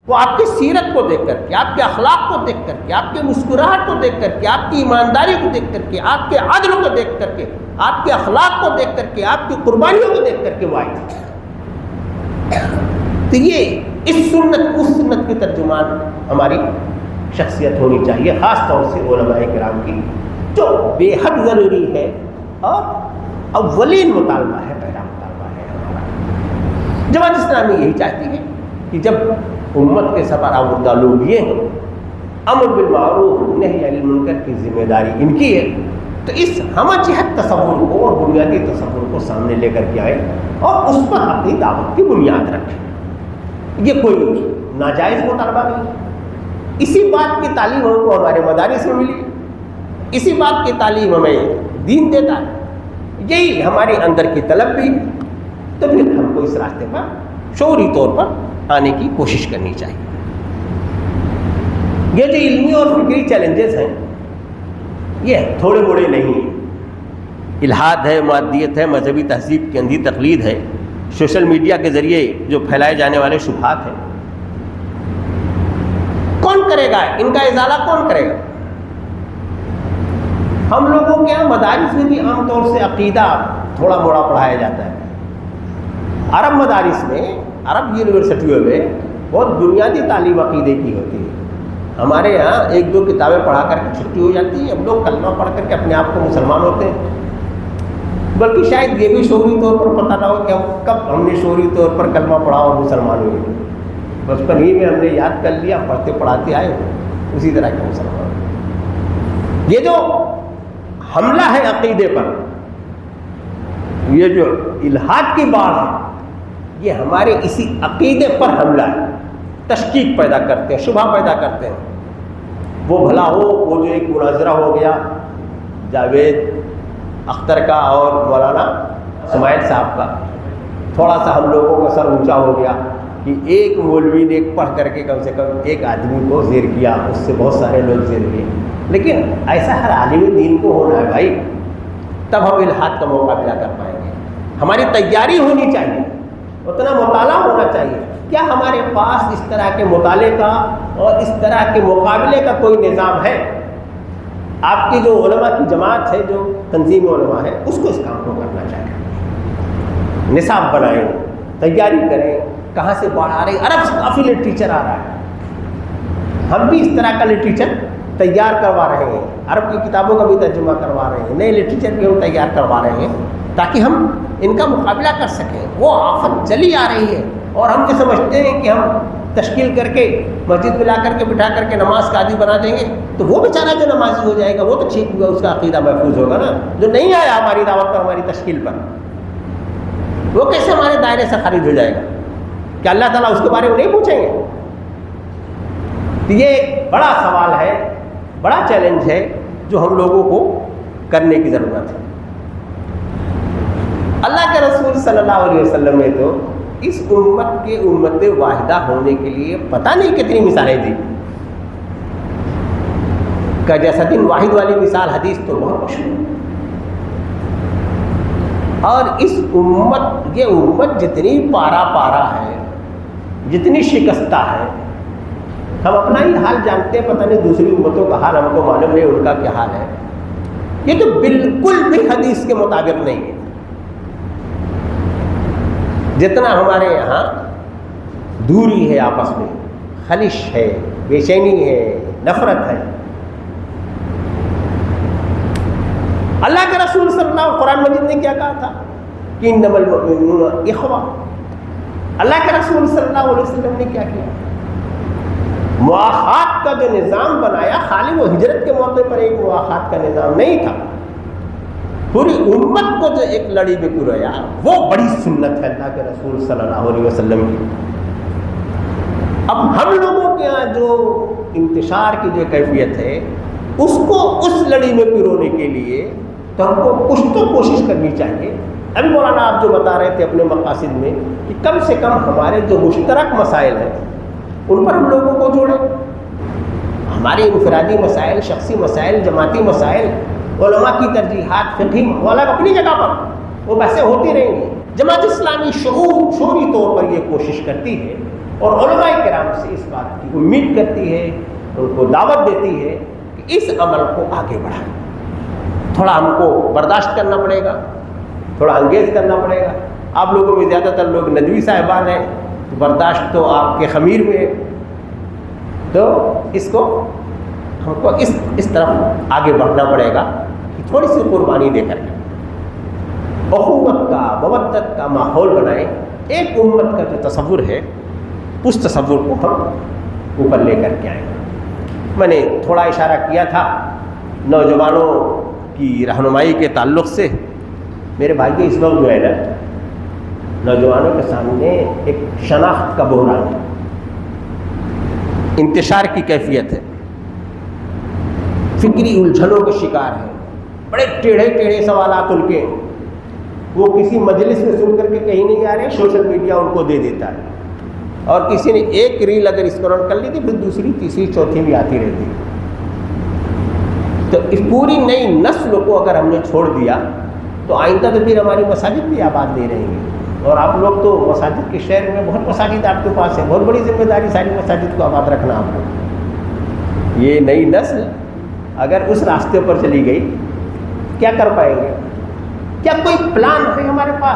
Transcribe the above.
وہ آپ کی سیرت کو دیکھ کر کے، آپ کے اخلاق کو دیکھ کر کے، آپ کی مسکراہٹ کو دیکھ کر کے، آپ کی ایمانداری کو دیکھ کر کے، آپ کے عدل کو دیکھ کر کے، آپ کے اخلاق کو دیکھ کر کے، آپ کی قربانیوں کو دیکھ کر کے وہ آئی۔ تو یہ اس سنت کی ترجمان ہماری شخصیت ہونی چاہیے، خاص طور سے علماء کرام کی، جو بے حد ضروری ہے اور اولین مطالبہ ہے، پہلا مطالبہ ہے ہمارا۔ جماعت اسلامی یہی چاہتی ہے کہ جب امت کے سربراہ لوگ یہ ہیں، امر بالمعروف نہی عن المنکر کی ذمہ داری ان کی ہے، تو اس ہمہ جہت تصور کو اور بنیادی تصور کو سامنے لے کر کے آئے اور اس پر اپنی دعوت کی بنیاد رکھیں۔ یہ کوئی ناجائز مطالبہ نہیں، اسی بات کی تعلیم ہم کو ہمارے مدارس میں ملی، اسی بات کی تعلیم ہمیں دین دیتا ہے، یہی ہمارے اندر کی طلب بھی، تو پھر ہم کو اس راستے پر شعوری طور پر آنے کی کوشش کرنی چاہیے۔ یہ جو علمی اور فکری چیلنجز ہیں یہ تھوڑے بڑے نہیں ہیں، الحاد ہے، مادیت ہے، مذہبی تہذیب کی اندھی تقلید ہے، سوشل میڈیا کے ذریعے جو پھیلائے جانے والے شبہات ہیں، کون کرے گا ان کا ازالہ؟ کون کرے گا؟ ہم لوگوں کے یہاں مدارس میں بھی عام طور سے عقیدہ تھوڑا موڑا پڑھایا جاتا ہے۔ عرب مدارس میں، عرب یونیورسٹیوں میں بہت بنیادی تعلیم عقیدے کی ہوتی ہے۔ ہمارے یہاں ایک دو کتابیں پڑھا کر کے چھٹی ہو جاتی ہے، ہم لوگ کلمہ پڑھ کر کے اپنے آپ کو مسلمان ہوتے ہیں، بلکہ شاید یہ بھی شعوری طور پر پتہ نہ ہو کہ کب ہم نے شعوری طور پر کلمہ پڑھا اور مسلمان ہوئے۔ بچپن ہی میں ہم نے یاد کر لیا، پڑھتے پڑھاتے آئے، اسی طرح کے مسلمان۔ یہ جو حملہ ہے عقیدے پر، یہ جو الحاد کی بات ہے، یہ ہمارے اسی عقیدے پر حملہ ہے، تشکیک پیدا کرتے ہیں، شبہ پیدا کرتے ہیں۔ وہ بھلا ہو وہ جو ایک مناظرہ ہو گیا جاوید اختر کا اور مولانا اسماعیل صاحب کا، تھوڑا سا ہم لوگوں کا سر اونچا ہو گیا کہ ایک مولوی نے پڑھ کر کے کم سے کم ایک آدمی کو زیر کیا، اس سے بہت سارے لوگ زیر کیے۔ لیکن ایسا ہر عالم دین کو ہونا ہے بھائی، تب ہم الحاد کا مقابلہ کر پائیں گے۔ ہماری تیاری ہونی چاہیے، اتنا مطالعہ ہونا چاہیے۔ کیا ہمارے پاس اس طرح کے مطالعے کا اور اس طرح کے مقابلے کا کوئی نظام ہے؟ آپ کی جو علماء کی جماعت ہے، جو تنظیم علماء ہے، اس کو اس کام کو کرنا چاہیے۔ نصاب بنائیں، تیاری کریں، کہاں سے باڑھ آ رہی، عرب سے کافی لٹریچر آ رہا ہے، ہم بھی اس طرح کا لٹریچر تیار کروا رہے ہیں، عرب کی کتابوں کا بھی ترجمہ کروا رہے ہیں، نئے لٹریچر بھی ہم تیار کروا رہے ہیں تاکہ ہم ان کا مقابلہ کر سکیں۔ وہ آفت چلی آ رہی ہے اور ہم یہ سمجھتے ہیں کہ ہم تشکیل کر کے مسجد میں لا کر کے بٹھا کر کے نماز کا عادی بنا دیں گے تو وہ بیچارہ جو نمازی ہو جائے گا وہ تو ٹھیک ہوگا، اس کا عقیدہ محفوظ ہوگا نا۔ جو نہیں آیا ہماری دعوت پر، ہماری تشکیل پر، وہ کیسے ہمارے دائرے سے خارج ہو جائے گا؟ کیا اللہ تعالیٰ اس کے بارے میں نہیں پوچھیں گے؟ تو یہ ایک بڑا سوال ہے، بڑا چیلنج ہے جو ہم لوگوں کو کرنے کی ضرورت ہے۔ اللہ کے رسول صلی اللہ علیہ وسلم نے تو اس امت کے امت واحدہ ہونے کے لیے پتہ نہیں کتنی مثالیں دی۔ کا جسد واحد والی مثال حدیث تو بہت مشہور، اور اس امت، یہ امت جتنی پارا پارا ہے، جتنی شکستہ ہے، ہم اپنا ہی حال جانتے ہیں، پتہ نہیں دوسری امتوں کا حال ہم کو معلوم نہیں ان کا کیا حال ہے۔ یہ تو بالکل بھی حدیث کے مطابق نہیں ہے۔ جتنا ہمارے یہاں دوری ہے، آپس میں خلش ہے، بے چینی ہے، نفرت ہے، اللہ کے رسول صلی اللہ علیہ وسلم قرآن مجید نے کیا کہا تھا کہ انما المؤمنون اخوہ۔ اللہ کے رسول صلی اللہ علیہ وسلم نے کیا کیا؟ مواخات کا جو نظام بنایا، خالی وہ ہجرت کے موقع پر ایک مواخات کا نظام نہیں تھا، پوری امت کو جو ایک لڑی میں پرویا، وہ بڑی سنت ہے اللہ کے رسول صلی اللہ علیہ وسلم کی۔ اب ہم لوگوں کے یہاں جو انتشار کی جو کیفیت ہے، اس کو اس لڑی میں پرونے کے لیے تو ہم کو کچھ تو کوشش کرنی چاہیے۔ ابھی مولانا آپ جو بتا رہے تھے اپنے مقاصد میں کہ کم سے کم ہمارے جو مشترک مسائل ہیں ان پر ہم لوگوں کو جوڑیں۔ ہمارے انفرادی مسائل، شخصی مسائل، جماعتی مسائل، علماء کی ترجیحات، فقہی الگ اپنی جگہ پر وہ بحثیں ہوتی رہیں گی۔ جماعت اسلامی شعوری طور پر یہ کوشش کرتی ہے اور علماء کرام سے اس بات کی امید کرتی ہے، ان کو دعوت دیتی ہے کہ اس عمل کو آگے بڑھائیں. تھوڑا ہم کو برداشت کرنا پڑے گا، تھوڑا انگیز کرنا پڑے گا. آپ لوگوں میں زیادہ تر لوگ ندوی صاحبان ہیں، تو برداشت تو آپ کے خمیر میں ہے. تو اس کو ہم کو اس طرف آگے بڑھنا پڑے گا کہ تھوڑی سی قربانی دے کر کے اخوت کا، مودت کا ماحول بنائیں. ایک امت کا جو تصور ہے اس تصور کو ہم اوپر لے کر کے آئیں. میں نے تھوڑا اشارہ کیا تھا نوجوانوں کی رہنمائی کے تعلق سے. میرے بھائی اس وقت جو ہے نا نوجوانوں کے سامنے ایک شناخت کا بحران ہے، انتشار کی کیفیت ہے، فکری الجھنوں کے شکار ہیں. بڑے ٹیڑھے ٹیڑھے سوالات ان کے، وہ کسی مجلس میں سن کر کے کہیں نہیں جا رہے، سوشل میڈیا ان کو دے دیتا ہے. اور کسی نے ایک ریل اگر اسکرول کر لی تھی، پھر دوسری تیسری چوتھی بھی آتی رہتی. تو اس پوری نئی نسل کو اگر ہم نے چھوڑ دیا تو آئندہ تو پھر ہماری مساجد بھی آباد نہیں رہیں گی. اور آپ لوگ تو مساجد کے شہر میں بہت مساجد آپ کے پاس ہے، بہت بڑی ذمہ داری ساری مساجد کو آباد رکھنا آپ کو. یہ نئی نسل اگر اس راستے پر چلی گئی کیا کر پائیں گے؟ کیا کوئی پلان ہے ہمارے پاس؟